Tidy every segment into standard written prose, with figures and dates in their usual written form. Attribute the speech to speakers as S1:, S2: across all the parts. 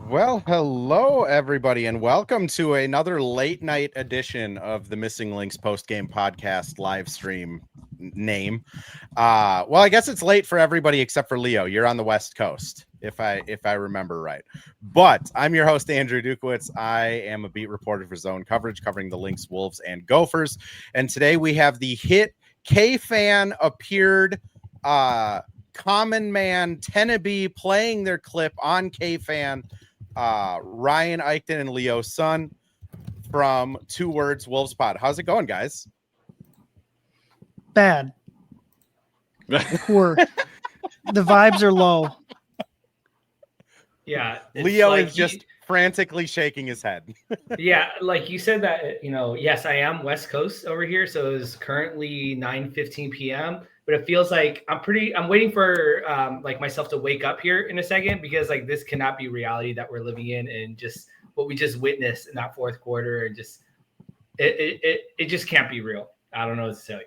S1: Well, hello, everybody, and welcome to another late night edition of the Missing Lynx post-game podcast live stream name. Well, I guess it's late for everybody except for Leo. You're on the West Coast, if I remember right. But I'm your host, Andrew Dukowitz. I am a beat reporter for Zone Coverage, covering the Lynx, Wolves, and Gophers. And today we have the hit K-Fan appeared common man Tenabe playing their clip on K-Fan. Ryan Eichten and Leo Sun from 2 Words Wolves Pod. How's it going, guys?
S2: Bad. Poor. The vibes are low.
S3: Yeah.
S1: Leo is just frantically shaking his head.
S3: Yeah, like you said that, yes, I am West Coast over here, so it's currently 9:15 p.m., but it feels like I'm waiting for myself to wake up here in a second, because like this cannot be reality that we're living in, and just what we just witnessed in that fourth quarter, and just it just can't be real. I don't know what to tell you.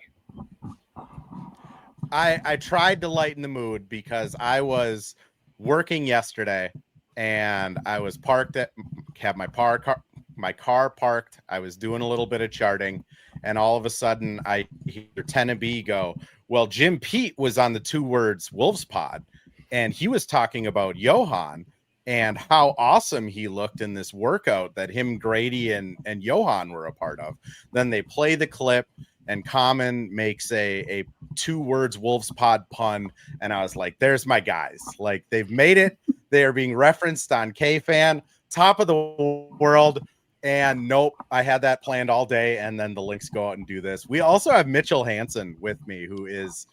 S1: I tried to lighten the mood because I was working yesterday and I was had my car parked. I was doing a little bit of charting, and all of a sudden I hear Tenabe go, well, Jim Pete was on the 2 Words Wolves Pod, and he was talking about Johan and how awesome he looked in this workout that him, Grady, and Johan were a part of. Then they play the clip, and Common makes a 2 Words Wolves Pod pun, and I was like, there's my guys. Like, they've made it. They are being referenced on K-Fan, top of the world. And nope, I had that planned all day, and then the Lynx go out and do this. We also have Mitchell Hansen with me, who is,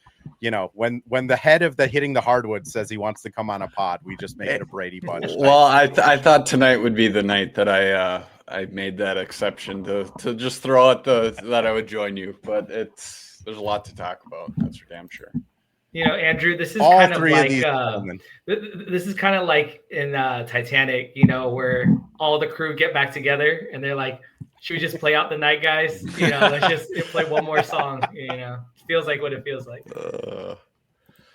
S1: when the head of the Hitting the Hardwood says he wants to come on a pod, we just make it a Brady Bunch.
S4: Well, I thought tonight would be the night that I made that exception to just throw out that I would join you, but there's a lot to talk about. That's for damn sure.
S3: Andrew, this is
S1: All
S3: kind of
S1: three
S3: like
S1: of
S3: this is kind of like in Titanic, where all the crew get back together and they're like, should we just play out the night, guys? Let's just play one more song. It feels like what it feels like.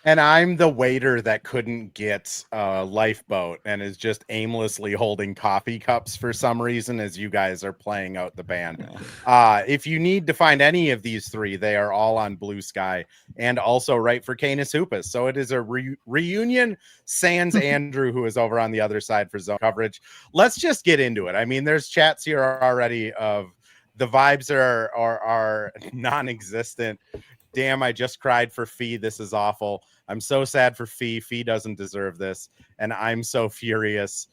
S1: And I'm the waiter that couldn't get a lifeboat and is just aimlessly holding coffee cups for some reason as you guys are playing out the band. If you need to find any of these 3, they are all on Blue Sky and also right for Canis Hoopus. So it is a reunion sans Andrew, who is over on the other side for Zone Coverage. Let's just get into it. I mean, there's chats here already of the vibes are non-existent. Damn, I just cried for Fee. This is awful. I'm so sad for Fee. Fee doesn't deserve this. And I'm so furious,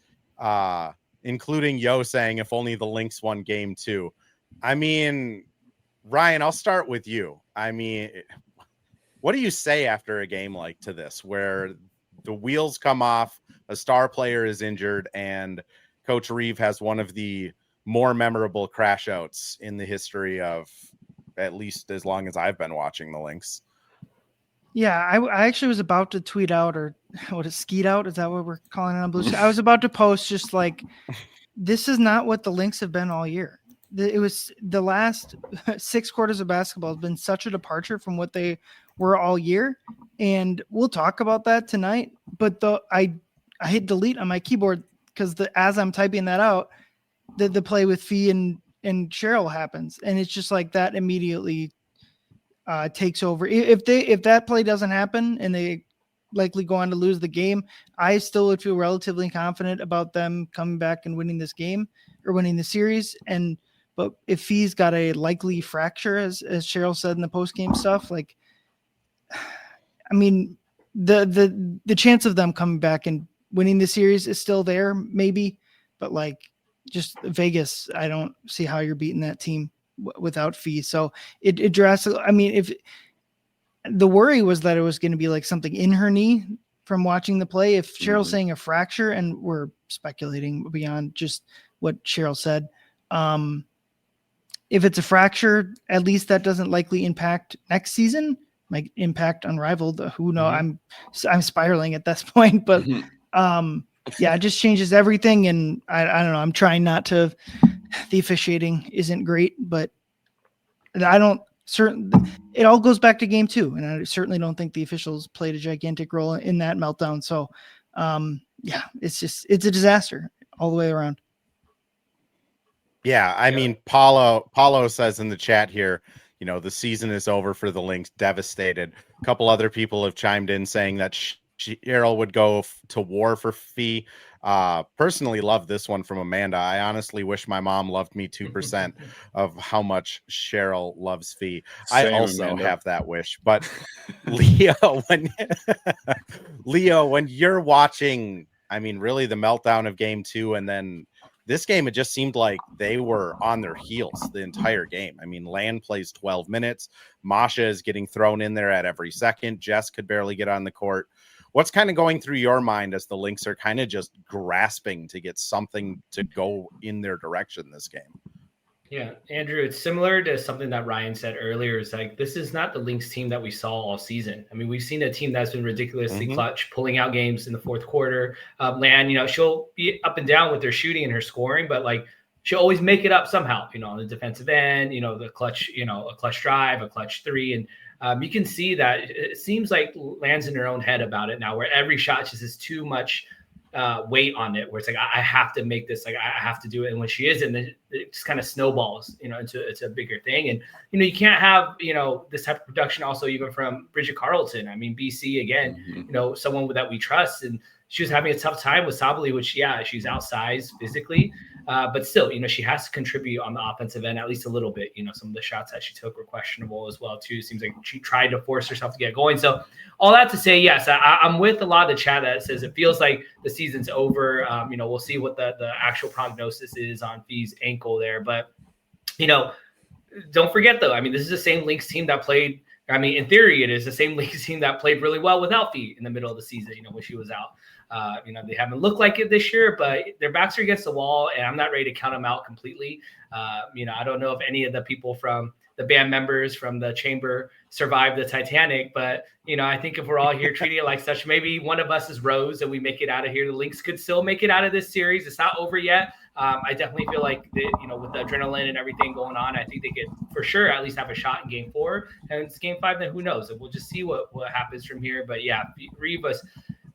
S1: including Yo saying, if only the Lynx won game 2. I mean, Ryan, I'll start with you. I mean, what do you say after a game like to this, where the wheels come off, a star player is injured, and Coach Reeve has one of the more memorable crash outs in the history of, at least as long as I've been watching the Lynx?
S2: Yeah, I actually was about to tweet out, or what is skeet out? Is that what we're calling it on Blue Sky? I was about to post just like, this is not what the Lynx have been all year. It was the last 6 quarters of basketball has been such a departure from what they were all year. And we'll talk about that tonight. But I hit delete on my keyboard because as I'm typing that out, the play with Fee and Cheryl happens. And it's just like that immediately takes over. If that play doesn't happen and they likely go on to lose the game, I still would feel relatively confident about them coming back and winning this game or winning the series. But if Fee's got a likely fracture, as Cheryl said in the post-game stuff, like, I mean, the chance of them coming back and winning the series is still there, maybe, but like, just Vegas, I don't see how you're beating that team without Fee. So it drastically, I mean, if the worry was that it was going to be like something in her knee from watching the play, if Cheryl's saying a fracture, and we're speculating beyond just what Cheryl said, if it's a fracture, at least that doesn't likely impact next season, might impact Unrivaled. Who knows? I'm spiraling at this point, but yeah, it just changes everything. And I don't know. I'm trying not to. The officiating isn't great, but it all goes back to game 2, and I certainly don't think the officials played a gigantic role in that meltdown. So, yeah, it's a disaster all the way around.
S1: Yeah, I mean, Paulo says in the chat here, the season is over for the Lynx, devastated. A couple other people have chimed in saying that Cheryl would go to war for Fee. Personally love this one from Amanda. I honestly wish my mom loved me 2% of how much Cheryl loves Fee. I also
S4: Amanda.
S1: have that wish. But Leo, when you're watching, I mean, really the meltdown of game 2, and then this game, it just seemed like they were on their heels the entire game. I mean, Land plays 12 minutes. Masha is getting thrown in there at every second. Jess could barely get on the court. What's kind of going through your mind as the Lynx are kind of just grasping to get something to go in their direction this game?
S3: Yeah, Andrew, it's similar to something that Ryan said earlier. It's like, this is not the Lynx team that we saw all season. I mean, we've seen a team that's been ridiculously clutch, pulling out games in the fourth quarter. Land, she'll be up and down with her shooting and her scoring, but like she'll always make it up somehow, on the defensive end, the clutch, a clutch drive, a clutch three. And you can see that it seems like Land's in her own head about it now, where every shot just is too much weight on it, where it's like, I have to make this, like I have to do it. And when she isn't, it just kind of snowballs, into a bigger thing. And you can't have this type of production also even from Bridget Carlton. I mean, BC again, someone that we trust, and she was having a tough time with Sabali, which she's outsized physically, but still, she has to contribute on the offensive end at least a little bit. Some of the shots that she took were questionable as well too. It seems like she tried to force herself to get going. So all that to say, yes, I'm with a lot of the chat that says it feels like the season's over. We'll see what the actual prognosis is on Fee's ankle there, but don't forget though. I mean, this is the same Lynx team that played. I mean, in theory, it is the same Lynx team that played really well without Fee in the middle of the season. When she was out. They haven't looked like it this year, but their backs are against the wall, and I'm not ready to count them out completely. I don't know if any of the people from the band members from the chamber survived the Titanic, but I think if we're all here treating it like such, maybe one of us is Rose and we make it out of here. The Lynx could still make it out of this series. It's not over yet. I definitely feel like with the adrenaline and everything going on, I think they could for sure at least have a shot in game 4, and it's game 5. Then who knows? And we'll just see what happens from here. But yeah, Reeve was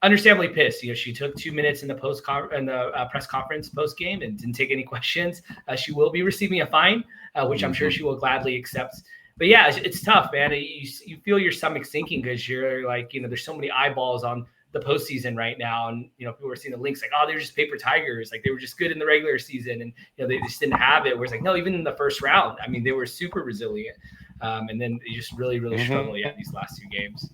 S3: understandably pissed. She took 2 minutes in the press conference post game and didn't take any questions. She will be receiving a fine, which I'm sure she will gladly accept. But yeah, it's tough, man. You feel your stomach sinking because you're like, there's so many eyeballs on the postseason right now, and people are seeing the Lynx like, oh, they're just paper tigers, like they were just good in the regular season, and they just didn't have it. Where it's like, no, even in the first round, I mean, they were super resilient, and then they just really, really struggle these last 2 games.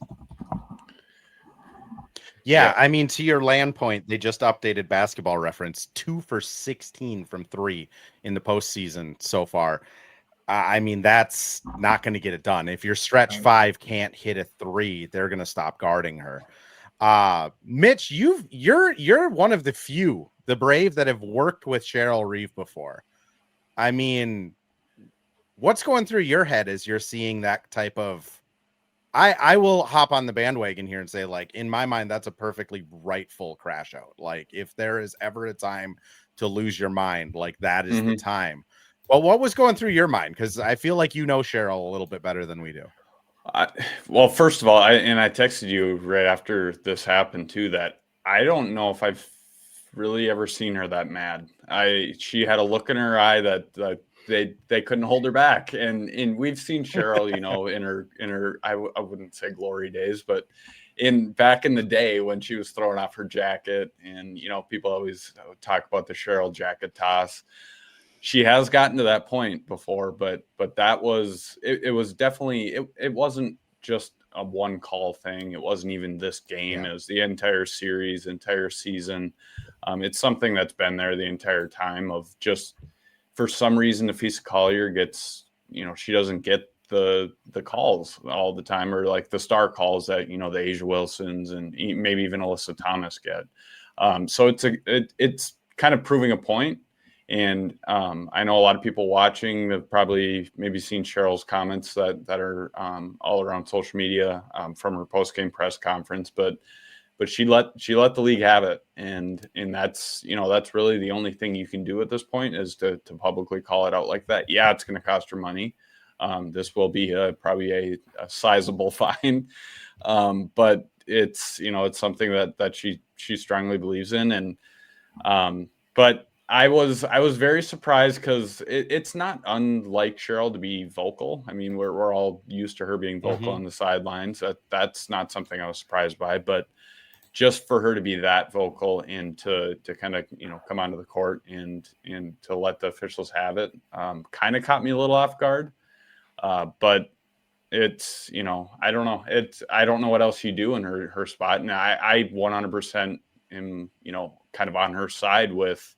S1: Yeah, I mean, to your Land point, they just updated Basketball Reference, 2 for 16 from 3 in the postseason so far. I mean, that's not going to get it done. If your stretch 5 can't hit a 3, they're going to stop guarding her. Mitch, you're one of the few, the brave, that have worked with Cheryl Reeve before. I mean, what's going through your head as you're seeing that type of? I will hop on the bandwagon here and say, like, in my mind, that's a perfectly rightful crash out. Like, if there is ever a time to lose your mind, like, that is the time. Well, what was going through your mind? Because I feel like Cheryl a little bit better than we do.
S4: Well, first of all, I texted you right after this happened too, that I don't know if I've really ever seen her that mad. She had a look in her eye that they couldn't hold her back, and we've seen Cheryl, in her I wouldn't say glory days, but back in the day when she was throwing off her jacket, and people always talk about the Cheryl jacket toss. She has gotten to that point before, but that was it was definitely it wasn't just a one call thing. It wasn't even this game. It was the entire series, entire season. It's something that's been there the entire time of just. For some reason, Napheesa Collier gets, she doesn't get the calls all the time, or like the star calls that, the Asia Wilsons and maybe even Alyssa Thomas get. So it's kind of proving a point. And I know a lot of people watching have probably maybe seen Cheryl's comments that are all around social media from her post-game press conference, but she let the league have it, and that's that's really the only thing you can do at this point is to publicly call it out like that. Yeah, it's going to cost her money. This will be probably a sizable fine, but it's it's something that she strongly believes in, and But I was very surprised because it's not unlike Cheryl to be vocal. I mean, we're all used to her being vocal on the sidelines. That's not something I was surprised by, but just for her to be that vocal and to kind of, come onto the court and to let the officials have it, kind of caught me a little off guard. But it's, I don't know. I don't know what else you do in her spot. And I 100% am, kind of on her side with,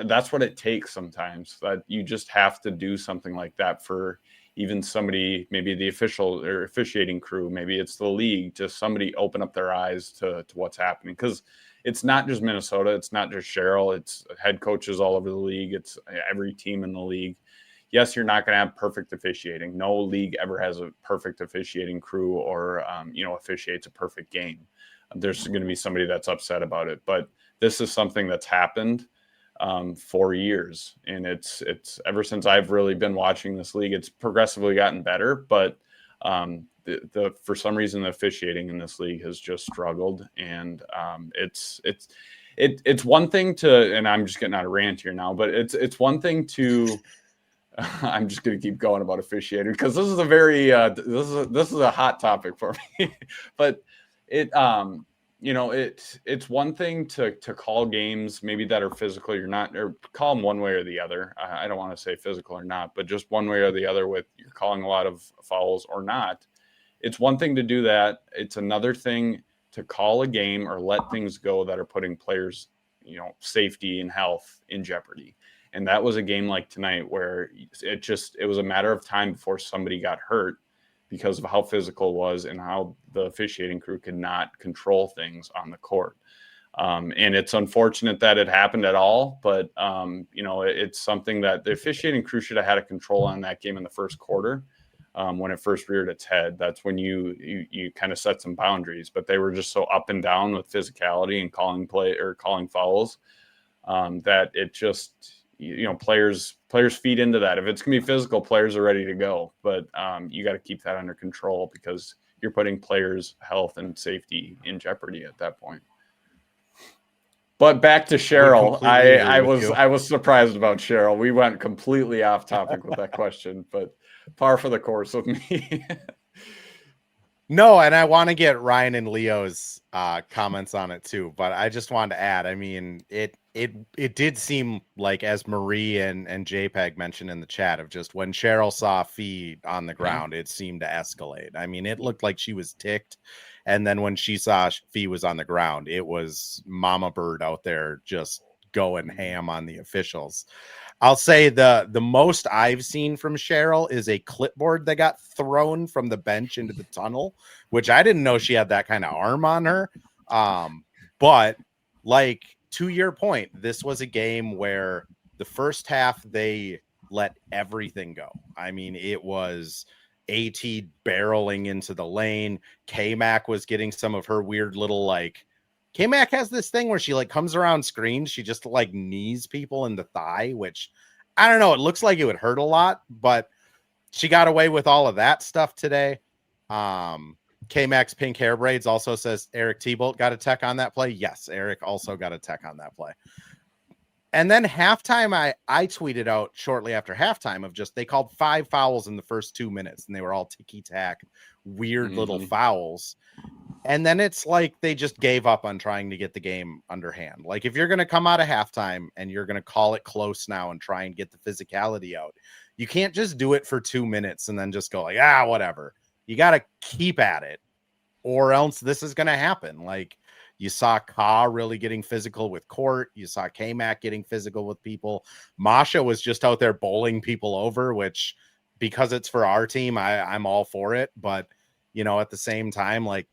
S4: that's what it takes sometimes, that you just have to do something like that for even somebody, maybe the official or officiating crew, maybe it's the league, just somebody open up their eyes to what's happening. Because it's not just Minnesota, it's not just Cheryl, it's head coaches all over the league, it's every team in the league. Yes, you're not going to have perfect officiating. No league ever has a perfect officiating crew or, officiates a perfect game. There's going to be somebody that's upset about it. But this is something that's happened for years. And it's ever since I've really been watching this league, it's progressively gotten better. But for some reason, the officiating in this league has just struggled. And it's one thing to, and I'm just getting out of rant here now, but it's one thing to, I'm just going to keep going about officiating because this is a very this is a hot topic for me. But it's one thing to call games maybe that are physical, or call them one way or the other. I don't want to say physical or not, but just one way or the other with you're calling a lot of fouls or not. It's one thing to do that. It's another thing to call a game or let things go that are putting players, safety and health in jeopardy. And that was a game like tonight where it was a matter of time before somebody got hurt because of how physical it was and how the officiating crew could not control things on the court. And it's unfortunate that it happened at all, but it's something that the officiating crew should have had a control on that game in the first quarter. When it first reared its head, that's when you kind of set some boundaries, but they were just so up and down with physicality and calling fouls that it just, players feed into that. If it's gonna be physical, players are ready to go, but you got to keep that under control because you're putting players' health and safety in jeopardy at that point. But back to Cheryl, I was surprised about Cheryl. We went completely off topic with that question, but par for the course with me.
S1: No, and I want to get Ryan and Leo's comments on it too, but I just wanted to add, I mean, it did seem like, as Marie and JPEG mentioned in the chat, of just when Cheryl saw Fee on the ground, it seemed to escalate. I mean, it looked like she was ticked. And then when she saw Fee was on the ground, it was Mama Bird out there just going ham on the officials. I'll say the most I've seen from Cheryl is a clipboard that got thrown from the bench into the tunnel, which I didn't know she had that kind of arm on her. But like, to your point, this was a game where the first half they let everything go. I mean, it was AT barreling into the lane. K-Mac was getting some of her weird little, like, K-Mac has this thing where she comes around screens. She just knees people in the thigh, which I don't know. It looks like it would hurt a lot, but she got away with all of that stuff today. K-Mac's pink hair braids also says Eric T-Bolt got a tech on that play. Yes, Eric also got a tech on that play. And then halftime, I tweeted out shortly after halftime of just, they called 5 fouls in the first 2 minutes, and they were all ticky-tack, weird little fouls. And then it's like they just gave up on trying to get the game underhand. Like, if you're going to come out of halftime and you're going to call it close now and try and get the physicality out, you can't just do it for 2 minutes and then just go whatever. You got to keep at it, or else this is going to happen. Like, you saw Ka really getting physical with Court. You saw K-Mac getting physical with people. Masha was just out there bowling people over, which, because it's for our team, I'm all for it. But, at the same time, like,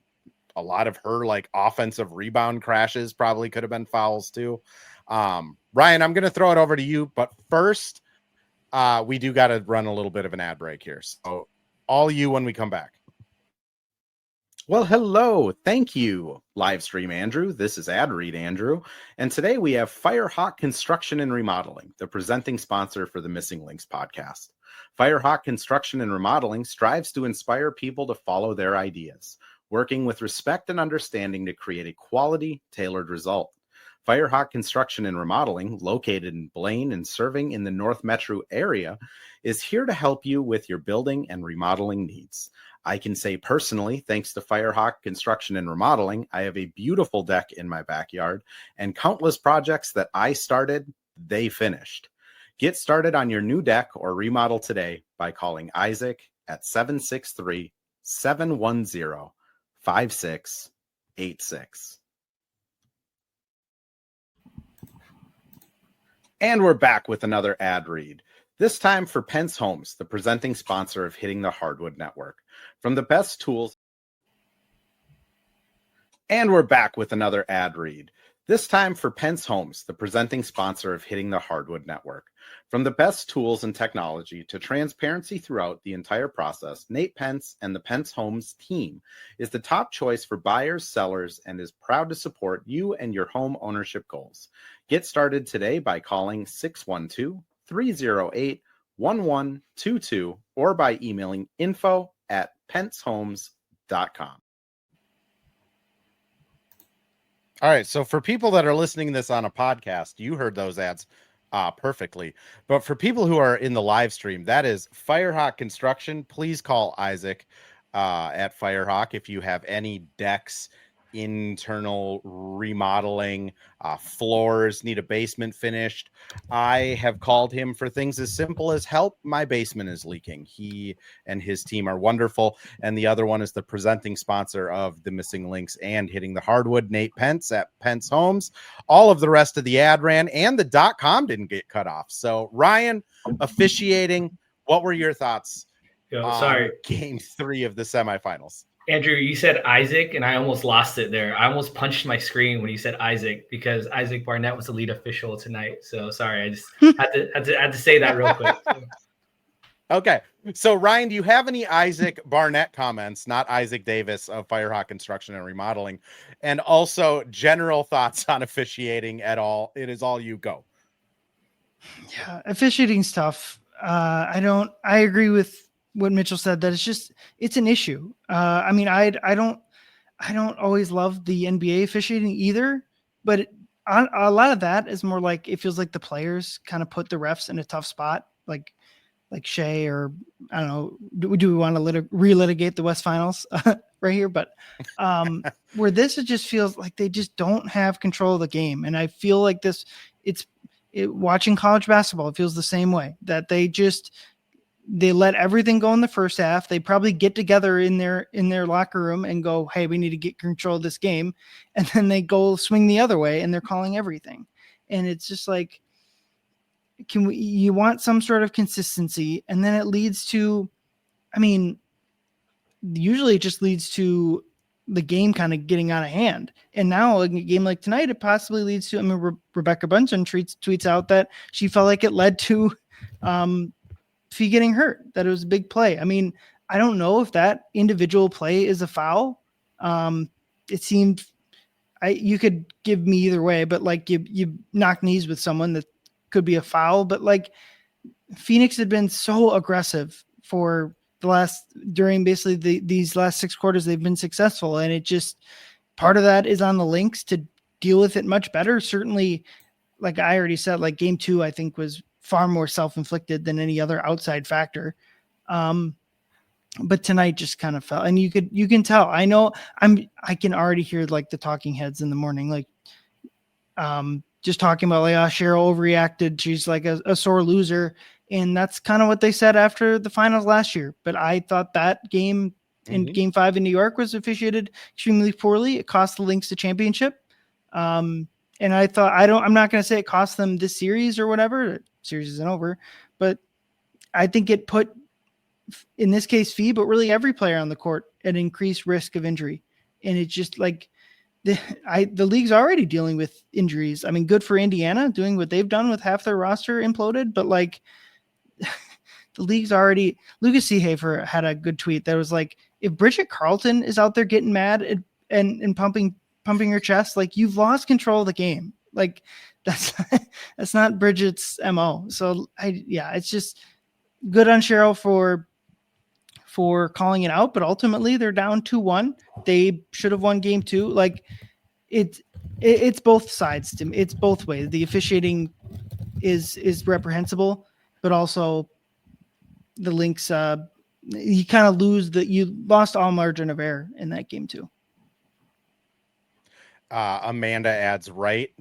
S1: a lot of her offensive rebound crashes probably could have been fouls too. Ryan, I'm going to throw it over to you, but first we do got to run a little bit of an ad break here. So all you when we come back. Well, hello. Thank you, live stream Andrew. This is Ad Read Andrew. And today we have Firehawk Construction and Remodeling, the presenting sponsor for the Missing Lynx podcast. Firehawk Construction and Remodeling strives to inspire people to follow their ideas, working with respect and understanding to create a quality, tailored result. Firehawk Construction and Remodeling, located in Blaine and serving in the North Metro area, is here to help you with your building and remodeling needs. I can say personally, thanks to Firehawk Construction and Remodeling, I have a beautiful deck in my backyard, and countless projects that I started, they finished. Get started on your new deck or remodel today by calling Isaac at 763-710-5686. And we're back with another ad read. This time for Pence Homes, the presenting sponsor of Hitting the Hardwood Network. From the best tools. And we're back with another ad read. This time for Pence Homes, the presenting sponsor of Hitting the Hardwood Network. From the best tools and technology to transparency throughout the entire process, Nate Pence and the Pence Homes team is the top choice for buyers, sellers, and is proud to support you and your home ownership goals. Get started today by calling 612-308-1122 or by emailing info@pencehomes.com. All right. So for people that are listening to this on a podcast, you heard those ads perfectly. But for people who are in the live stream, that is Firehawk Construction. Please call Isaac at Firehawk if you have any decks, internal remodeling, floors, need a basement finished. I have called him for things as simple as help. My basement is leaking. He and his team are wonderful. And the other one is the presenting sponsor of the Missing Lynx and Hitting the Hardwood, Nate Pence at Pence Homes. All of the rest of the ad ran and the .com didn't get cut off. So Ryan, officiating, what were your thoughts on game 3 of the semifinals?
S3: Andrew, you said Isaac, and I almost lost it there. I almost punched my screen when you said Isaac because Isaac Barnett was the lead official tonight. So sorry, I just had to say that real quick.
S1: Okay, so Ryan, do you have any Isaac Barnett comments? Not Isaac Davis of Firehawk Construction and Remodeling, and also general thoughts on officiating at all? It is all you, go.
S2: Yeah, officiating stuff. I agree with what Mitchell said, that it's an issue. I mean, I don't always love the NBA officiating either, but a lot of that is more like, it feels like the players kind of put the refs in a tough spot, like Shea, or I don't know, do we want to relitigate the West Finals right here? But where it just feels like they just don't have control of the game. And I feel like watching college basketball, it feels the same way, that they let everything go in the first half. They probably get together in their locker room and go, hey, we need to get control of this game. And then they go swing the other way and they're calling everything. And it's just like, you want some sort of consistency. And then it leads to, I mean, usually it just leads to the game kind of getting out of hand. And now a game like tonight, it possibly leads to, I mean, Rebecca Bunsen tweets out that she felt like it led to, Fee getting hurt, that it was a big play. I mean, I don't know if that individual play is a foul. It seemed, you could give me either way, but like you knock knees with someone, that could be a foul. But like, Phoenix had been so aggressive for during basically these last 6 quarters, they've been successful. And it just, part of that is on the Lynx to deal with it much better. Certainly, like I already said, like game 2, I think was far more self-inflicted than any other outside factor. But tonight just kind of felt, and you can tell, I can already hear like the talking heads in the morning, like, just talking about like, Cheryl overreacted. She's like a sore loser. And that's kind of what they said after the finals last year. But I thought that game in game 5 in New York was officiated extremely poorly. It cost the Lynx the championship. And I thought, I'm not going to say it cost them this series or whatever. Series isn't over, but I think it put, in this case, Fee, but really every player on the court, at increased risk of injury. And it's just like the league's already dealing with injuries. I mean, good for Indiana doing what they've done with half their roster imploded, but like the league's already, Lucas Seehafer had a good tweet that was like, if Bridget Carlton is out there getting mad and pumping her chest, like, you've lost control of the game. Like, that's not Bridget's MO. So it's just good on Cheryl for calling it out, but ultimately they're down 2-1. They should have won game 2. Like, it's both sides to me. It's both ways. The officiating is reprehensible, but also the Lynx, you kind of you lost all margin of error in that game too.
S1: Amanda adds right,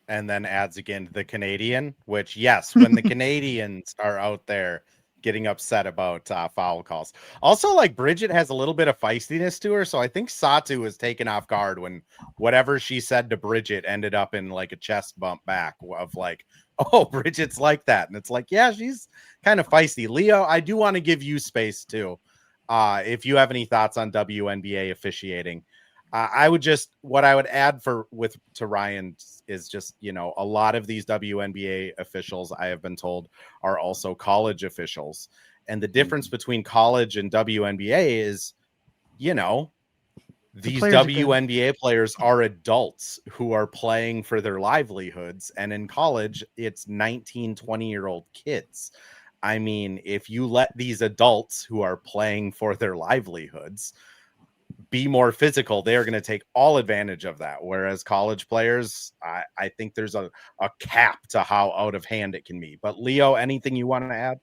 S1: and then adds again the Canadian, which yes, when the Canadians are out there getting upset about foul calls. Also, like, Bridget has a little bit of feistiness to her, so I think Satu was taken off guard when whatever she said to Bridget ended up in like a chest bump back of like, oh, Bridget's like that. And it's like, yeah, she's kind of feisty. Leo, I do want to give you space too. If you have any thoughts on WNBA officiating. What I would add to Ryan is just, you know, a lot of these WNBA officials, I have been told, are also college officials. And the difference between college and WNBA is, you know, these WNBA players are adults who are playing for their livelihoods. And in college, it's 19, 20-year-old kids. I mean, if you let these adults who are playing for their livelihoods be more physical, they are going to take all advantage of that. Whereas college players, I think there's a cap to how out of hand it can be. But Leo, anything you want to add?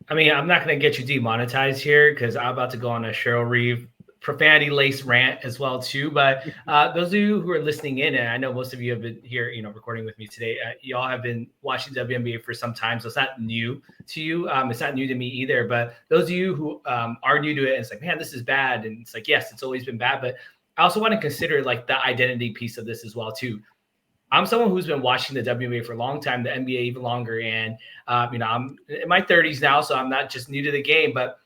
S3: I mean, I'm not going to get you demonetized here because I'm about to go on a Cheryl Reeve profanity-laced rant as well too. But those of you who are listening in, and I know most of you have been here, you know, recording with me today. Y'all have been watching WNBA for some time, so it's not new to you. It's not new to me either. But those of you who are new to it, and it's like, man, this is bad, and it's like, yes, it's always been bad. But I also want to consider like the identity piece of this as well too. I'm someone who's been watching the WNBA for a long time, the NBA even longer, and you know, I'm in my 30s now, so I'm not just new to the game, but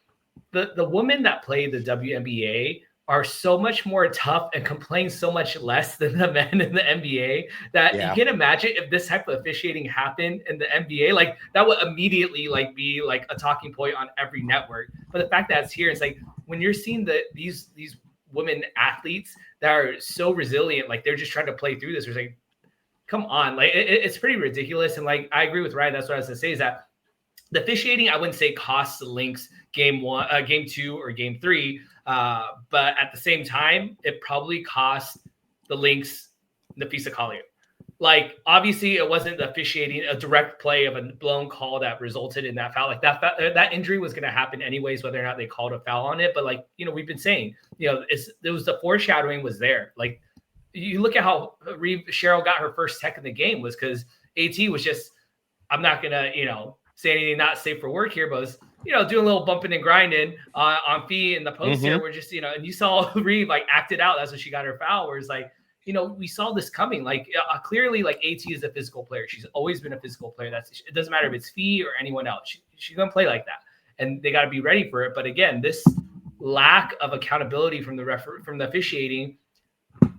S3: the women that play the WNBA are so much more tough and complain so much less than the men in the NBA that you can imagine if this type of officiating happened in the NBA, like that would immediately like be like a talking point on every network. But the fact that it's here, it's like when you're seeing these women athletes that are so resilient, like they're just trying to play through this. It's like, come on, like it's pretty ridiculous. And like I agree with Ryan. That's what I was gonna say is that the officiating, I wouldn't say costs the Lynx game 1, game 2, or game 3. But at the same time, it probably cost the Lynx Napheesa Collier. Like, obviously, it wasn't the officiating, a direct play of a blown call that resulted in that foul. Like that injury was going to happen anyways, whether or not they called a foul on it. But like, you know, we've been saying, you know, it was the foreshadowing was there. Like, you look at how Cheryl got her first tech in the game was because AT was just, I'm not going to, you know, say anything not safe for work here, but was, you know, doing a little bumping and grinding on Fee in the post here. We're just, you know, and you saw Reeve like acted out. That's when she got her foul. Where it's like, you know, we saw this coming. Like clearly, like AT is a physical player. She's always been a physical player. It doesn't matter if it's Fee or anyone else. She's gonna play like that, and they got to be ready for it. But again, this lack of accountability from the officiating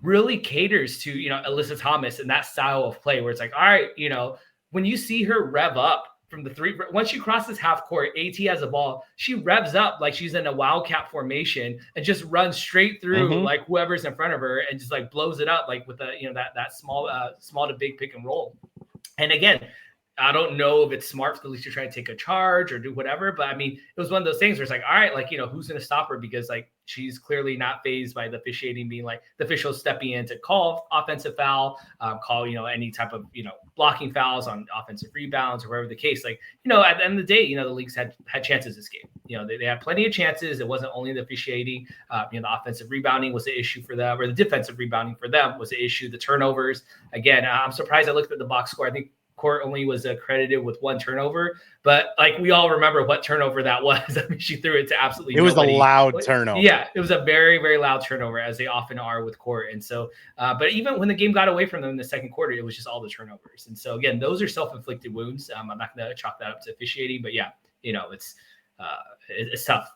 S3: really caters to, you know, Alyssa Thomas and that style of play where it's like, all right, you know, when you see her rev up from the three, once she crosses half court, AT has a ball, she revs up like she's in a wildcat formation and just runs straight through like whoever's in front of her and just like blows it up like with a, you know, that small to big pick and roll. And again, I don't know if it's smart for the Leafs to try to take a charge or do whatever, but I mean, it was one of those things where it's like, all right, like, you know, who's going to stop her? Because like, she's clearly not fazed by the officiating being like the officials stepping in to call offensive foul, call, you know, any type of, you know, blocking fouls on offensive rebounds or whatever the case. Like, you know, at the end of the day, you know, the Leafs had chances this game. You know, they had plenty of chances. It wasn't only the officiating. You know, the offensive rebounding was the issue for them, or the defensive rebounding for them was the issue. The turnovers. Again, I'm surprised I looked at the box score. I think Court only was accredited with 1 turnover, but like we all remember what turnover that was. I mean, she threw it to absolutely nobody.
S1: It was a loud turnover.
S3: Yeah, it was a very, very loud turnover, as they often are with Court. And so, but even when the game got away from them in the second quarter, it was just all the turnovers. And so again, those are self-inflicted wounds. I'm not going to chalk that up to officiating, but yeah, you know, it's tough.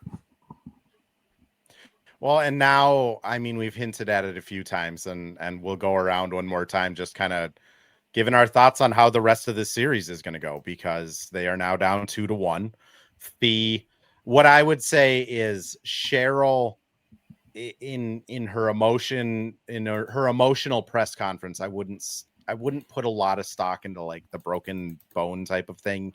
S1: Well, and now, I mean, we've hinted at it a few times, and we'll go around one more time, just kind of giving our thoughts on how the rest of the series is going to go, because they are now down 2-1. What I would say is Cheryl in her emotion, in her emotional press conference, I wouldn't put a lot of stock into like the broken bone type of thing.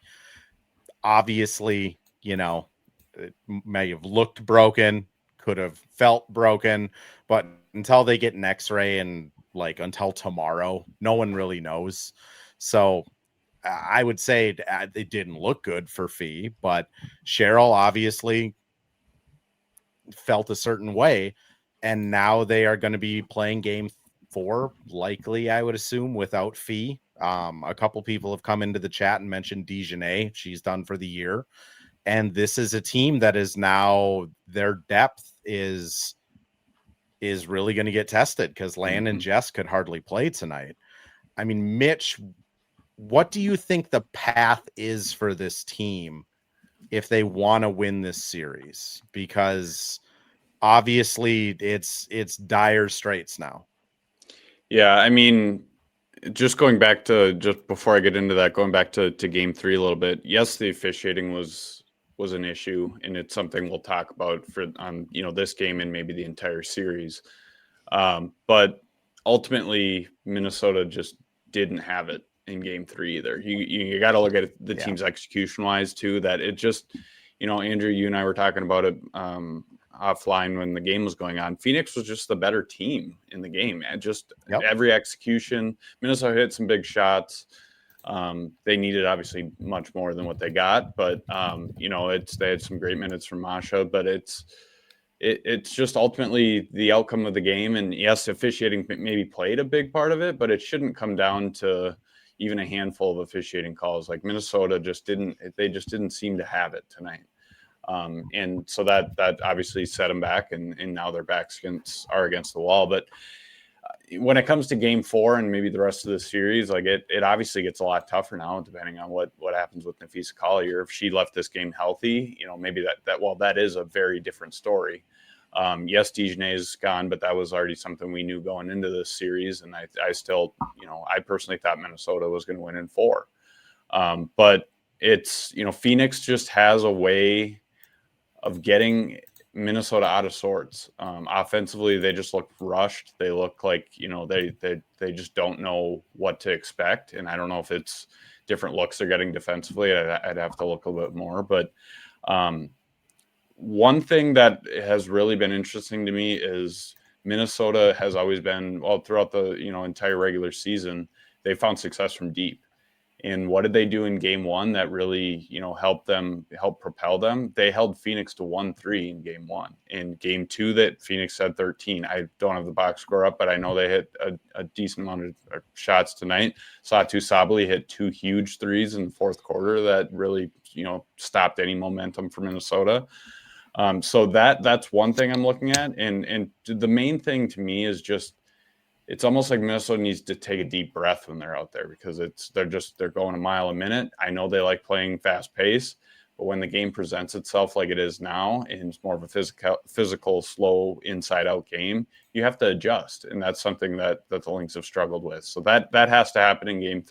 S1: Obviously, you know, it may have looked broken, could have felt broken, but until they get an x-ray and like until tomorrow. No one really knows. So I would say it didn't look good for Fee, but Cheryl obviously felt a certain way, and now they are going to be playing game 4, likely, I would assume, without Fee. A couple people have come into the chat and mentioned Dejanay. She's done for the year. And this is a team that is now, their depth is really going to get tested because Lan and Jess could hardly play tonight. I mean, Mitch, what do you think the path is for this team if they want to win this series? Because obviously it's dire straits now.
S4: Yeah, I mean, just before I get into that, going back to game 3 a little bit. Yes, the officiating was an issue, and it's something we'll talk about on this game and maybe the entire series. But ultimately, Minnesota just didn't have it in game 3 either. You got to look at the team's execution wise too. That it just, Andrew, you and I were talking about it offline when the game was going on. Phoenix was just the better team in the game, and just every execution. Minnesota hit some big shots. They needed obviously much more than what they got, but they had some great minutes from Masha, but it's just ultimately the outcome of the game. And yes, officiating maybe played a big part of it, but it shouldn't come down to even a handful of officiating calls. Like Minnesota just didn't seem to have it tonight. And so that obviously set them back, and now their backs are against the wall. But when it comes to game 4 and maybe the rest of the series, like it obviously gets a lot tougher now, depending on what happens with Napheesa Collier. If she left this game healthy, maybe that is a very different story. Yes, Dejanay is gone, but that was already something we knew going into this series. And I still, I personally thought Minnesota was going to win in 4. But it's, Phoenix just has a way of getting Minnesota out of sorts. Offensively, they just look rushed. They look like, they just don't know what to expect. And I don't know if it's different looks they're getting defensively. I'd have to look a little bit more. But one thing that has really been interesting to me is Minnesota has always been, throughout the, entire regular season, they found success from deep. And what did they do in game 1 that really, helped propel them? They held Phoenix to 1-3 in game 1. In game 2, that Phoenix had 13. I don't have the box score up, but I know they hit a decent amount of shots tonight. Satu Sabali hit 2 huge threes in the fourth quarter that really, stopped any momentum for Minnesota. So that's one thing I'm looking at. And the main thing to me is just, it's almost like Minnesota needs to take a deep breath when they're out there, because they're going a mile a minute. I know they like playing fast pace, but when the game presents itself like it is now, and it's more of a physical, slow inside out game, you have to adjust. And that's something that the Lynx have struggled with. So that has to happen in game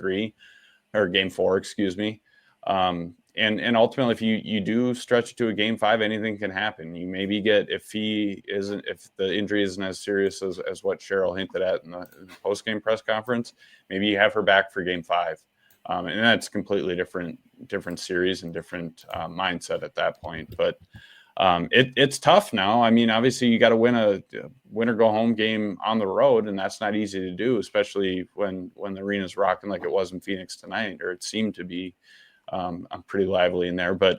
S4: 4, excuse me. And ultimately, if you do stretch to a game 5, anything can happen. You maybe get, if the injury isn't as serious as what Cheryl hinted at in the post-game press conference, maybe you have her back for game 5. And that's completely different series and different mindset at that point. But it's tough now. I mean, obviously you got to win a win or go home game on the road, and that's not easy to do, especially when the arena's rocking like it was in Phoenix tonight, or it seemed to be. I'm pretty lively in there, but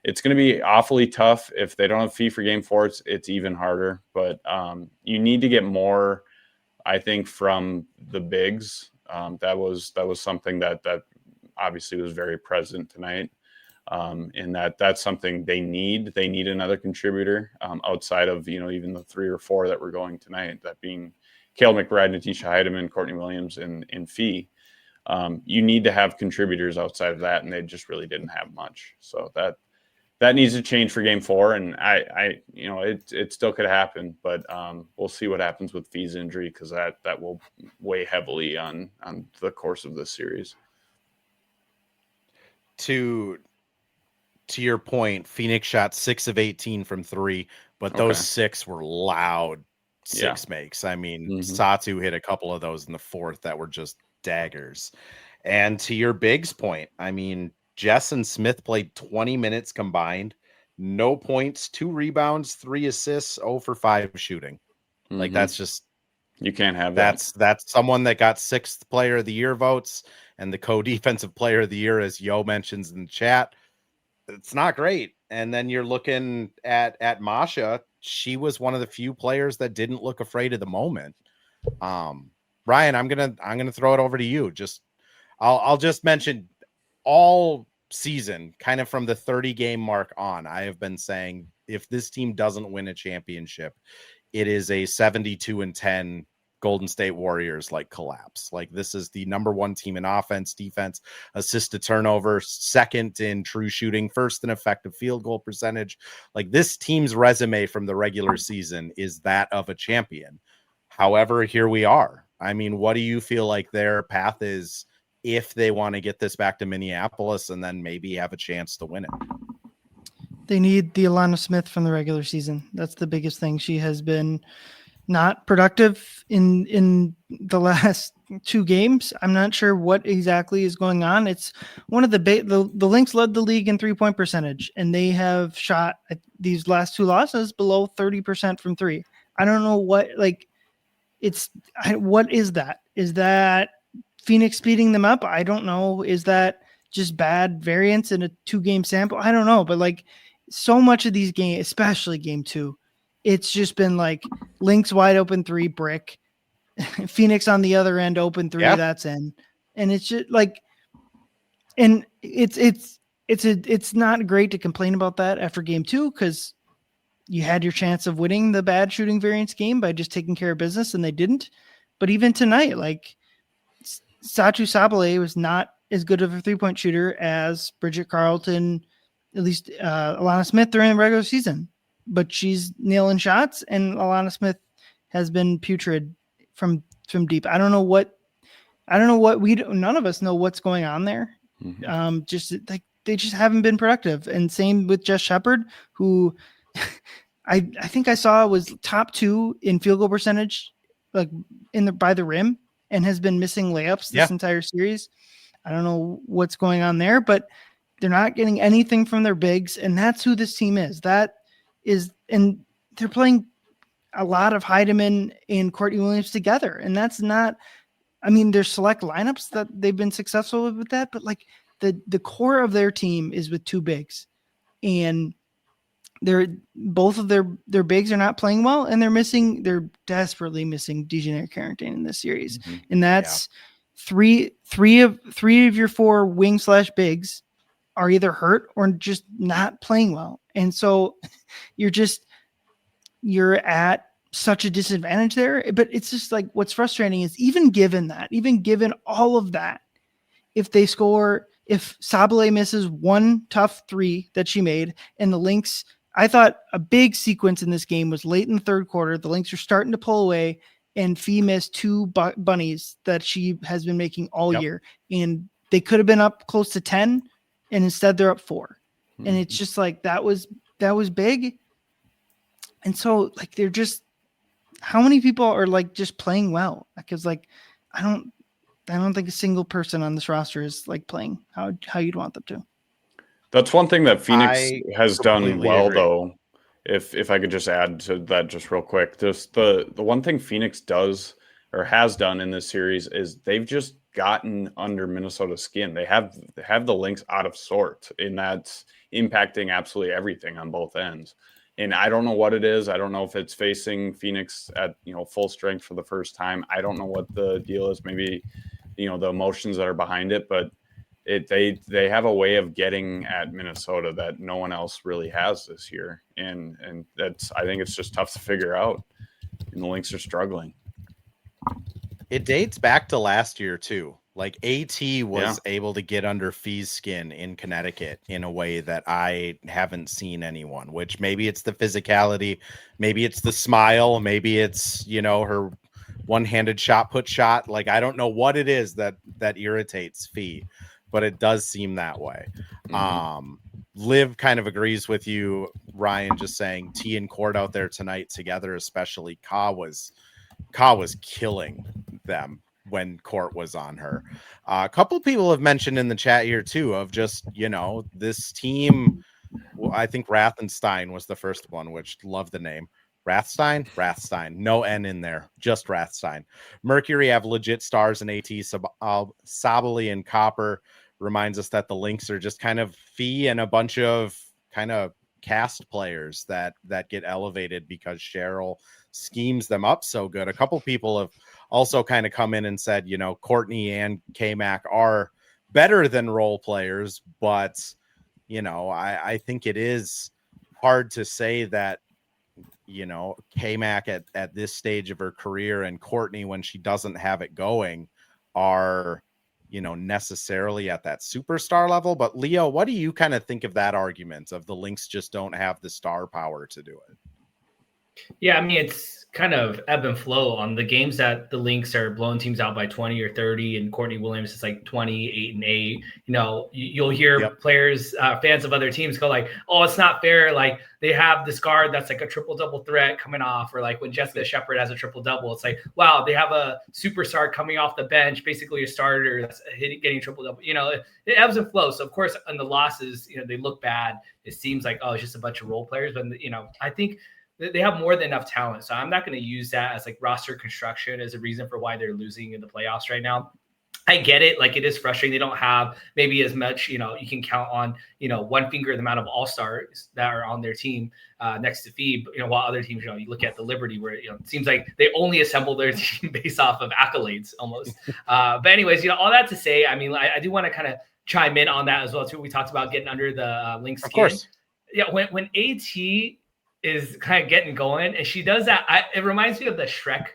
S4: it's going to be awfully tough. If they don't have Fee for game 4, it's even harder. But you need to get more, I think, from the bigs. That was something that obviously was very present tonight, and that's something they need. They need another contributor outside of even the 3 or 4 that were going tonight. That being Kale McBride, Napheesa Heidemann, Courtney Williams, and Fee. You need to have contributors outside of that, and they just really didn't have much. So that needs to change for game 4. And it still could happen, but we'll see what happens with Fee's injury, because that will weigh heavily on the course of this series.
S1: To your point, Phoenix shot 6 of 18 from 3, but those 6 were loud 6 makes. I mean, Satu hit a couple of those in the fourth that were just daggers. And to your bigs point, I mean, Jess and Smith played 20 minutes combined, no points, 2 rebounds, 3 assists, 0 for 5 shooting. Like, that's just
S4: You can't have that.
S1: That's someone that got 6th player of the year votes and the co-defensive player of the year, as Yo mentions in the chat. It's not great. And then you're looking at Masha. She was one of the few players that didn't look afraid of the moment. Ryan, I'm gonna throw it over to you. I'll just mention all season, kind of from the 30 game mark on, I have been saying if this team doesn't win a championship, it is a 72-10 Golden State Warriors like collapse. Like, this is the number 1 team in offense, defense, assist to turnover, 2nd in true shooting, 1st in effective field goal percentage. Like, this team's resume from the regular season is that of a champion. However, here we are. I mean, what do you feel like their path is if they want to get this back to Minneapolis and then maybe have a chance to win it?
S2: They need the Alana Smith from the regular season. That's the biggest thing. She has been not productive in the last 2 games. I'm not sure what exactly is going on. It's one of the Lynx led the league in 3-point percentage, and they have shot these last 2 losses below 30% from 3. I don't know what, what is that? Is that Phoenix speeding them up? I don't know. Is that just bad variance in a 2-game sample? I don't know. But so much of these games, especially game 2, it's just been Lynx wide open 3 brick, Phoenix on the other end open 3, that's in. And it's just and it's not great to complain about that after game 2, because you had your chance of winning the bad shooting variance game by just taking care of business, and they didn't. But even tonight, Satu Sabale was not as good of a 3-point shooter as Bridget Carlton, at least Alana Smith during the regular season. But she's nailing shots, and Alana Smith has been putrid from deep. None of us know what's going on there. Mm-hmm. They just haven't been productive. And same with Jess Shepard, who I think I saw was top 2 in field goal percentage, by the rim, and has been missing layups this entire series. I don't know what's going on there, but they're not getting anything from their bigs, and that's who this team is. And they're playing a lot of Heidemann and Courtney Williams together, and that's not. I mean, there's select lineups that they've been successful with that, but the core of their team is with 2 bigs, and both of their bigs are not playing well, and they're desperately missing DeJeanette Carrington in this series. Mm-hmm. And that's three of your 4 wing/bigs are either hurt or just not playing well. And so you're at such a disadvantage there. But it's just what's frustrating is even given all of that, if Sabale misses 1 tough 3 that she made, and the Lynx, I thought a big sequence in this game was late in the 3rd quarter. The Lynx are starting to pull away, and Fee missed 2 bunnies that she has been making all year. And they could have been up close to 10, and instead they're up 4. Mm-hmm. And it's just that was big. And so they're just, how many people are just playing well? Because I don't think a single person on this roster is playing how you'd want them to.
S4: That's one thing that Phoenix has done well, though. If I could just add to that just real quick, just the one thing Phoenix does or has done in this series is they've just gotten under Minnesota's skin. They have the Lynx out of sorts, and that's impacting absolutely everything on both ends. And I don't know what it is. I don't know if it's facing Phoenix at full strength for the first time. I don't know what the deal is. Maybe the emotions that are behind it, but they have a way of getting at Minnesota that no one else really has this year, and I think it's just tough to figure out. And the Lynx are struggling.
S1: It dates back to last year too. AT was able to get under Fee's skin in Connecticut in a way that I haven't seen anyone, which maybe it's the physicality, maybe it's the smile, maybe it's, her one-handed shot put shot. I don't know what it is that irritates Fee, but it does seem that way. Mm-hmm. Liv kind of agrees with you, Ryan, just saying T and Court out there tonight together, especially Ka was killing them when Court was on her. A couple of people have mentioned in the chat here too of just, this team. Well, I think Rathenstein was the first one, which love the name. Rathstein, no N in there, just Rathstein. Mercury have legit stars in AT, Sabali and Copper. Reminds us that the Lynx are just kind of fee and a bunch of kind of cast players that get elevated because Cheryl schemes them up so good. A couple people have also kind of come in and said, you know, Courtney and K-Mac are better than role players, but you know, I think it is hard to say that, you know, K-Mac at this stage of her career and Courtney, when she doesn't have it going, are, you know, necessarily at that superstar level. But Leo, what do you kind of think of that argument of the Lynx just don't have the star power to do it?
S3: Yeah, I mean, it's kind of ebb and flow on the games that the Lynx are blowing teams out by 20 or 30, and Courtney Williams is like 28 and 8. You know, you'll hear players, fans of other teams go like, oh, it's not fair. Like they have this guard that's like a triple-double threat coming off, or like when Jessica Shepard has a triple-double, it's like, wow, they have a superstar coming off the bench, basically a starter that's getting triple-double. You know, it ebbs and flows. So, of course, on the losses, you know, they look bad. It seems like, oh, it's just a bunch of role players. But, you know, I think they have more than enough talent. So I'm not going to use that as like roster construction as a reason for why they're losing in the playoffs right now. I get it. Like it is frustrating. They don't have maybe as much, you know, you can count on, you know, one finger the amount of all-stars that are on their team next to Phoebe, you know, while other teams, you know, you look at the Liberty where, you know, it seems like they only assemble their team based off of accolades almost. But anyways, you know, all that to say, I mean, I do want to kind of chime in on that as well too. We talked about getting under the Lynx skin.
S1: Of course.
S3: Yeah. When AT is kind of getting going and she does that, it reminds me of the Shrek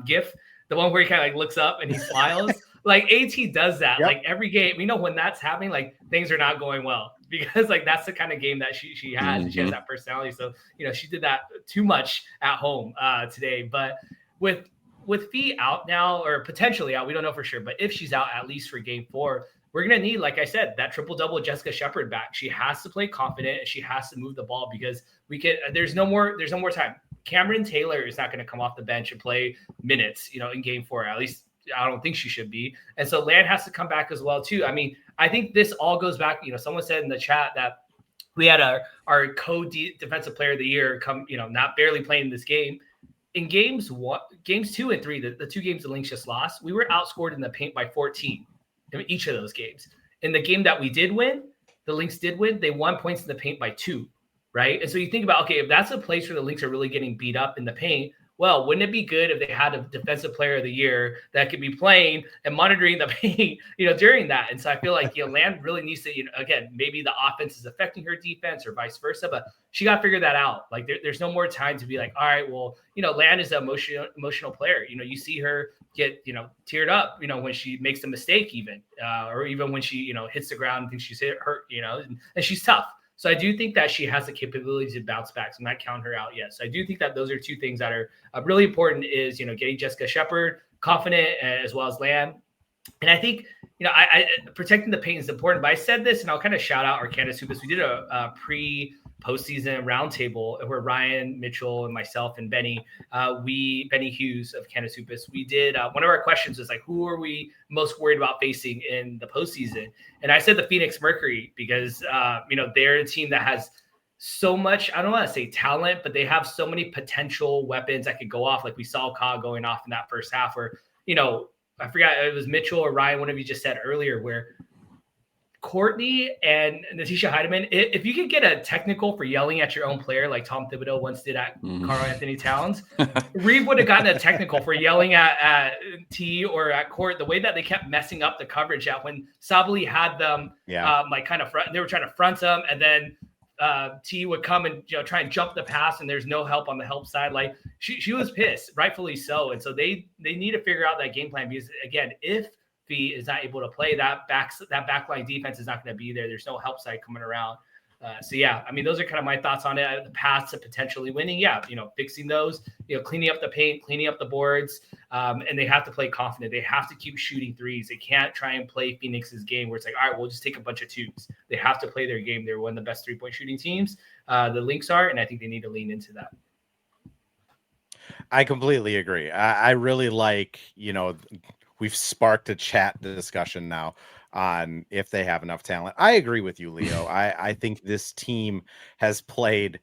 S3: gif, the one where he kind of like looks up and he smiles. Like AT does that like every game. We know when that's happening, like things are not going well because like that's the kind of game that she has. And she has that personality. So, you know, she did that too much at home today. But with Fee out now, or potentially out, we don't know for sure, but if she's out at least for game 4, we're going to need, like I said, that triple-double Jessica Shepard back. She has to play confident and she has to move the ball because there's no more time. Cameron Taylor is not going to come off the bench and play minutes, you know, in game 4. At least I don't think she should be. And so Land has to come back as well too. I mean, I think this all goes back, you know, someone said in the chat that we had our co-defensive player of the year come, you know, not barely playing this game. In games 2 and 3, the 2 games the Lynx just lost, we were outscored in the paint by 14. In each of those games. In the game that we did win, the Lynx did win, they won points in the paint by 2, right? And so you think about, okay, if that's a place where the Lynx are really getting beat up in the paint, well, wouldn't it be good if they had a defensive player of the year that could be playing and monitoring the paint, you know, during that? And so I feel like, you know, Land really needs to, you know, again, maybe the offense is affecting her defense or vice versa, but she got to figure that out. Like there's no more time to be like, all right, well, you know, Land is an emotional player. You know, you see her get, you know, teared up, you know, when she makes a mistake even, or even when she, you know, hits the ground and thinks she's hurt, you know, and she's tough. So I do think that she has the capability to bounce back. So I'm not counting her out yet. So I do think that those are 2 things that are really important is, you know, getting Jessica Shepard confident as well as Land. And I think, you know, I protecting the paint is important, but I said this and I'll kind of shout out our Canis Hoopus. We did a pre-postseason roundtable where Ryan, Mitchell, and myself and Benny Hughes of Canis Hoopus, we did one of our questions was like, who are we most worried about facing in the postseason? And I said the Phoenix Mercury because, you know, they're a team that has so much, I don't want to say talent, but they have so many potential weapons that could go off. Like we saw Ka going off in that first half where, you know, I forgot it was Mitchell or Ryan, one of you just said earlier, where Courtney and Napheesa Heidemann, if you could get a technical for yelling at your own player, like Tom Thibodeau once did at Karl Anthony Towns, Reeve would have gotten a technical for yelling at T or at Court, the way that they kept messing up the coverage at when Sabali had them, like kind of front, they were trying to front them, and then T would come and, you know, try and jump the pass, and there's no help on the help side. Like she was pissed, rightfully so. And so they need to figure out that game plan because again, if Fee is not able to play, that backline defense is not going to be there. There's no help side coming around. So yeah, I mean, those are kind of my thoughts on it. The paths to potentially winning, you know, fixing those, you know, cleaning up the paint, cleaning up the boards, and they have to play confident. They have to keep shooting threes. They can't try and play Phoenix's game where it's like, all right, we'll just take a bunch of 2s. They have to play their game. They're one of the best 3-point shooting teams. The Lynx are, and I think they need to lean into that.
S1: I completely agree. I really like, you know, we've sparked a chat discussion now on if they have enough talent. I agree with you, Leo. I think this team has played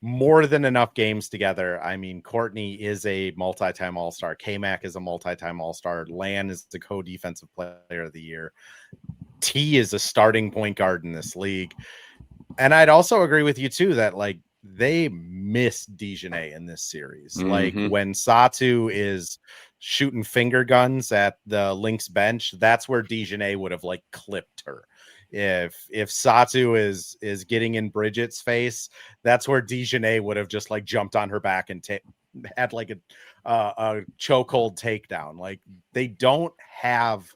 S1: more than enough games together. I mean, Courtney is a multi-time All-Star. K-Mac is a multi-time All-Star. Lan is the co-defensive player of the year. T is a starting point guard in this league. And I'd also agree with you too, that like they missed Dejanay in this series.
S4: Mm-hmm.
S1: Like when Satu is shooting finger guns at the Lynx bench, that's where Dejanay would have like clipped her. If Satu is getting in Bridget's face, that's where Dejanay would have just like jumped on her back and had like a chokehold takedown. Like they don't have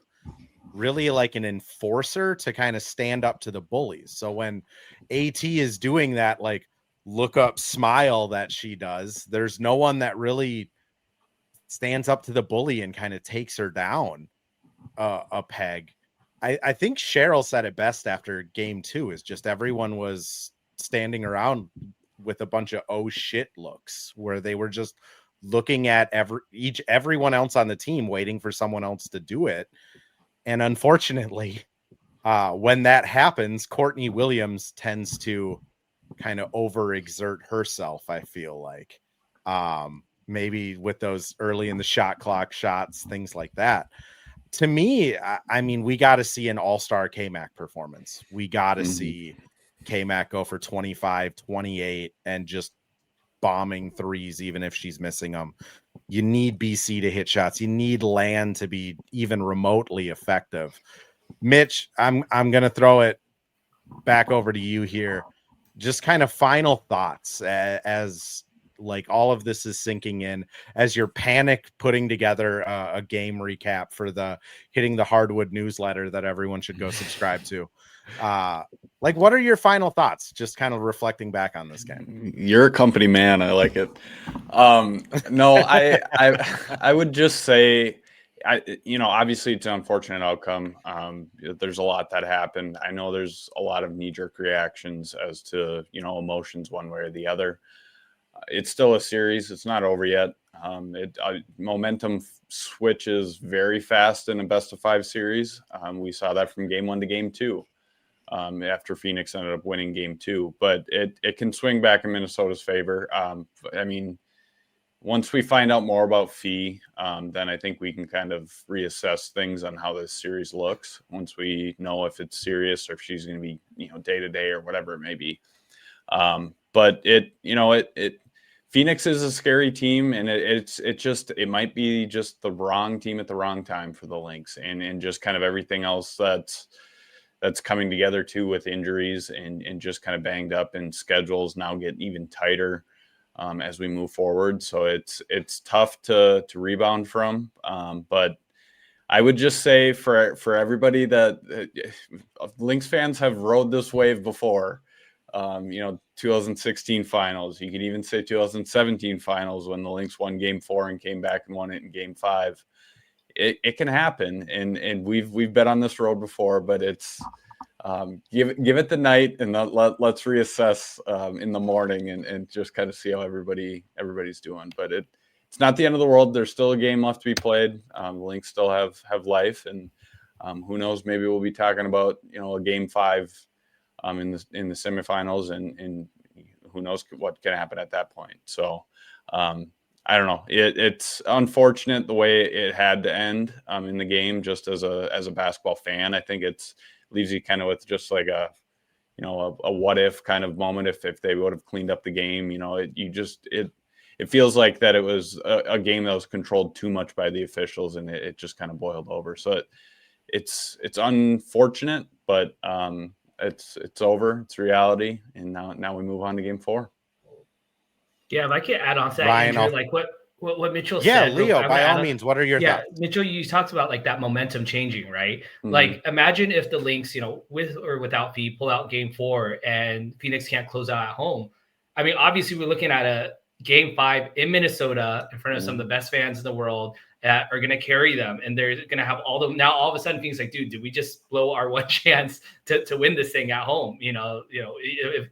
S1: really like an enforcer to kind of stand up to the bullies. So when AT is doing that, like look up smile that she does, there's no one that really stands up to the bully and kind of takes her down a peg. I think Cheryl said it best after game 2 is just everyone was standing around with a bunch of oh shit looks where they were just looking at everyone else on the team waiting for someone else to do it. And unfortunately, when that happens, Courtney Williams tends to kind of overexert herself, I feel like. Maybe with those early in the shot clock shots, things like that. To me, I mean, we got to see an all-star K-Mac performance. We got to see K-Mac go for 25, 28, and just bombing threes, even if she's missing them. You need BC to hit shots. You need Lan to be even remotely effective. Mitch, I'm going to throw it back over to you here. Just kind of final thoughts as like all of this is sinking in, as you're panic putting together a game recap for the Hitting the Hardwood newsletter that everyone should go subscribe to. Like, what are your final thoughts? Just kind of reflecting back on this game.
S4: You're a company man. I like it. No, I would just say, obviously it's an unfortunate outcome. There's a lot that happened. I know there's a lot of knee-jerk reactions as to, emotions one way or the other. It's still a series. It's not over yet. Momentum switches very fast in a best-of-5 series. We saw that from game 1 to game 2 after Phoenix ended up winning game 2. But it can swing back in Minnesota's favor. I mean, once we find out more about Fee, then I think we can kind of reassess things on how this series looks. Once we know if it's serious or if she's going to be, day-to-day or whatever it may be. But Phoenix is a scary team, and it might be just the wrong team at the wrong time for the Lynx, and just kind of everything else that's coming together too, with injuries and just kind of banged up, and schedules now get even tighter as we move forward. So it's tough to rebound from. But I would just say for everybody that Lynx fans have rode this wave before. 2016 finals. You could even say 2017 finals when the Lynx won game 4 and came back and won it in game 5. It can happen, and we've been on this road before, but it's give it the night, and let's reassess in the morning and just kind of see how everybody's doing. But it's not the end of the world. There's still a game left to be played. The Lynx still have life, and who knows? Maybe we'll be talking about a game 5. In the semifinals, and who knows what can happen at that point. So I don't know. It's unfortunate the way it had to end in the game. Just as a basketball fan, I think it leaves you kind of with just like a what if kind of moment. If they would have cleaned up the game, it feels like that it was a game that was controlled too much by the officials, and it just kind of boiled over. So it's unfortunate, but it's over. It's reality, and now we move on to game 4.
S3: Yeah, if I could add on to that,
S1: Ryan,
S3: Andrew, like what Mitchell said.
S1: Yeah, Leo, by all means, what are your thoughts?
S3: Mitchell, you talked about like that momentum changing, right?
S4: Mm-hmm.
S3: Like imagine if the Lynx, with or without Fee, pull out game 4 and Phoenix can't close out at home. I mean, obviously we're looking at a game 5 in Minnesota in front of some of the best fans in the world that are going to carry them, and they're going to have all of a sudden Phoenix like, dude, did we just blow our one chance to win this thing at home?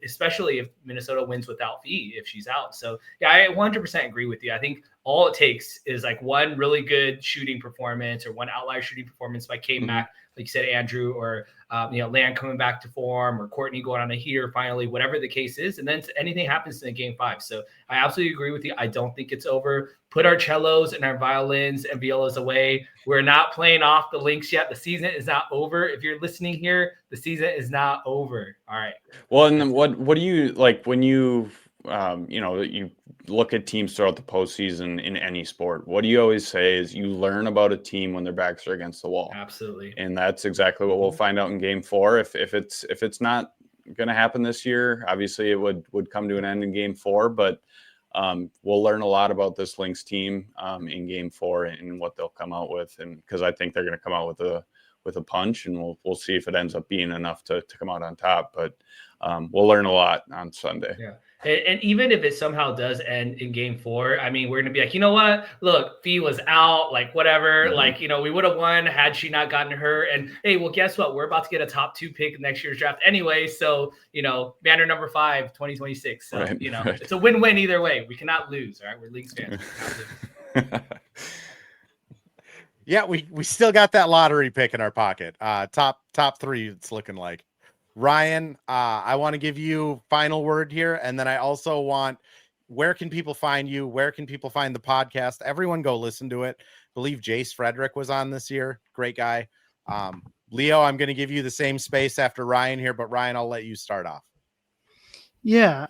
S3: Especially if Minnesota wins without Fee, if she's out. So yeah, I 100% agree with you. I think all it takes is like one really good shooting performance or one outlier shooting performance by K-Mac, like you said, Andrew, or Land coming back to form, or Courtney going on a heater finally, whatever the case is, and then anything happens in the game 5. So I absolutely agree with you. I don't think it's over. Put our cellos and our violins and violas away. We're not playing off the Lynx yet. The season is not over. If you're listening here, the season is not over. All right.
S4: Well, and then what do you like when you you look at teams throughout the postseason in any sport? What do you always say is you learn about a team when their backs are against the wall.
S3: Absolutely.
S4: And that's exactly what we'll find out in game 4. If it's not going to happen this year, obviously it would come to an end in game 4, but we'll learn a lot about this Lynx team in game 4 and what they'll come out with. And because I think they're going to come out with a punch, and we'll see if it ends up being enough to come out on top. But we'll learn a lot on Sunday.
S3: Yeah. And even if it somehow does end in game 4, I mean, we're going to be like, you know what? Look, Fee was out, like whatever. Like, we would have won had she not gotten hurt. And hey, well, guess what? We're about to get a top 2 pick next year's draft anyway. So, banner number 5, 2026. So,
S4: Right.
S3: It's a win-win either way. We cannot lose. All right. We're Lynx fans.
S1: Yeah, we still got that lottery pick in our pocket. Top 3, it's looking like. Ryan, I want to give you final word here, and then I also want, where can people find you? Where can people find the podcast? Everyone go listen to it. I believe Jace Frederick was on this year. Great guy. Leo, I'm going to give you the same space after Ryan here, but Ryan, I'll let you start off.
S2: Yeah,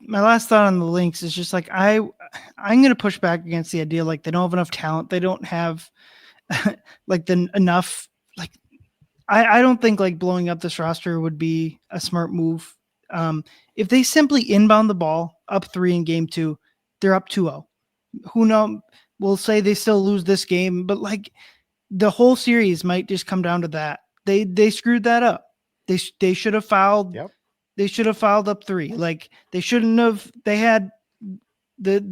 S2: my last thought on the Lynx is just like, I'm going to push back against the idea like they don't have enough talent. They don't have enough. I don't think like blowing up this roster would be a smart move. If they simply inbound the ball up 3 in game 2, they're up 2-0. Who knows? We'll say they still lose this game, but like the whole series might just come down to that. They screwed that up. They should have fouled.
S1: Yep.
S2: They should have fouled up 3. Like they shouldn't have. They had the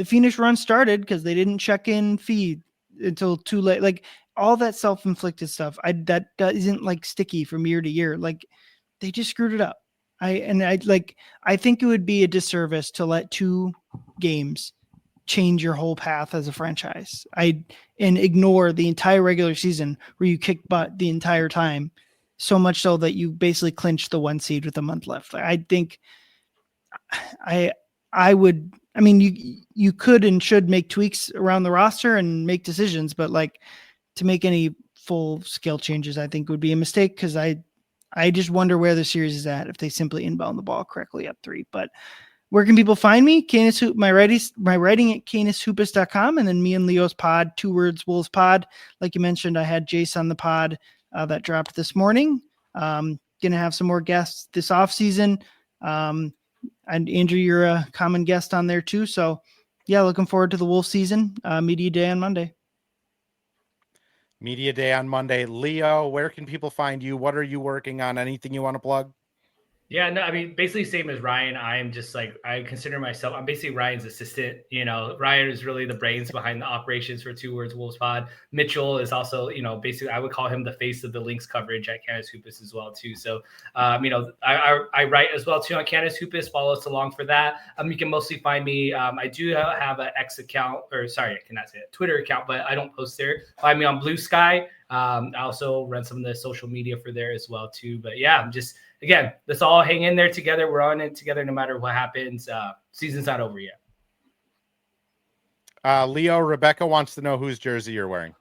S2: Phoenix run started because they didn't check in feed until too late. Like all that self-inflicted stuff, that isn't like sticky from year to year. Like they just screwed it up. I think it would be a disservice to let 2 games change your whole path as a franchise. And ignore the entire regular season where you kick butt the entire time, so much so that you basically clinch the 1 seed with a month left. I think I would. I mean, you could and should make tweaks around the roster and make decisions, but like to make any full scale changes, I think would be a mistake, because I just wonder where the series is at if they simply inbound the ball correctly up 3. But where can people find me? Canis, my writing at canishupus.com, and then me and Leo's pod, 2 words, Wolves pod. Like you mentioned, I had Jace on the pod that dropped this morning. Gonna have some more guests this off season. And Andrew, you're a common guest on there too. So yeah, looking forward to the Wolf season. Media day on Monday.
S1: Media day on Monday. Leo, where can people find you? What are you working on? Anything you want to plug?
S3: Yeah, no, I mean, basically same as Ryan. I'm just like, I consider myself, I'm basically Ryan's assistant. Ryan is really the brains behind the operations for 2 Words Wolves Pod. Mitchell is also, basically I would call him the face of the Lynx coverage at Canis Hoopus as well too. So, I write as well too on Canis Hoopus. Follow us along for that. You can mostly find me. I do have an X account, or sorry, I cannot say it, Twitter account, but I don't post there. Find me on Blue Sky. I also run some of the social media for there as well too. But yeah, again, let's all hang in there together. We're on it together no matter what happens. Season's not over yet.
S1: Leo, Rebecca wants to know whose jersey you're wearing.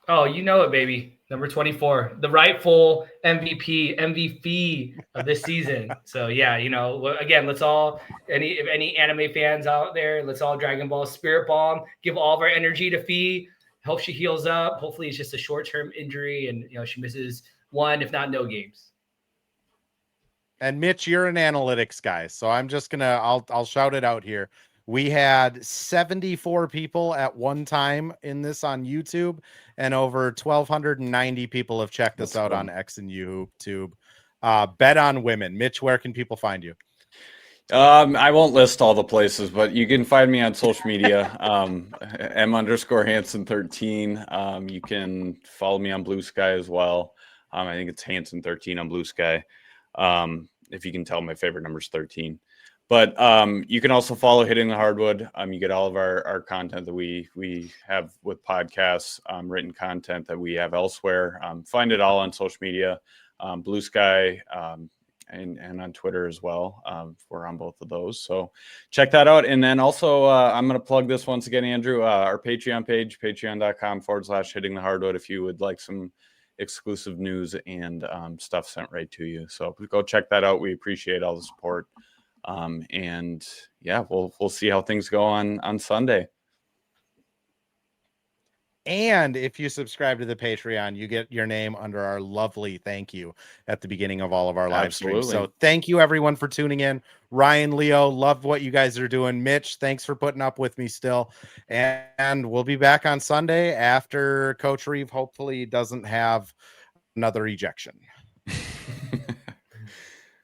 S3: Oh, you know it, baby. Number 24, the rightful MVP of this season. So yeah, again, let's all, if any anime fans out there, let's all Dragon Ball Spirit Bomb, give all of our energy to Fee. Hope she heals up. Hopefully it's just a short-term injury and, she misses 1, if not no games.
S1: And Mitch, you're an analytics guy, so I'm just I'll shout it out here. We had 74 people at one time in this on YouTube, and over 1,290 people have checked us out on X and YouTube. Bet on Women. Mitch, where can people find you?
S4: I won't list all the places, but you can find me on social media, M_Hansen13. You can follow me on Blue Sky as well. I think it's Hansen13 on Blue Sky. If you can tell, my favorite number is 13. But you can also follow Hitting the Hardwood. You get all of our content that we have with podcasts, written content that we have elsewhere. Find it all on social media, Blue Sky, and on Twitter as well. We're on both of those. So check that out. And then also, I'm going to plug this once again, Andrew, our Patreon page, patreon.com/Hitting the Hardwood, if you would like some exclusive news and stuff sent right to you. So go check that out. We appreciate all the support. And yeah, we'll see how things go on Sunday.
S1: And if you subscribe to the Patreon, you get your name under our lovely thank you at the beginning of all of our live streams. So thank you everyone for tuning in. Ryan, Leo, love what you guys are doing. Mitch, thanks for putting up with me still. And we'll be back on Sunday after Coach Reeve hopefully doesn't have another ejection.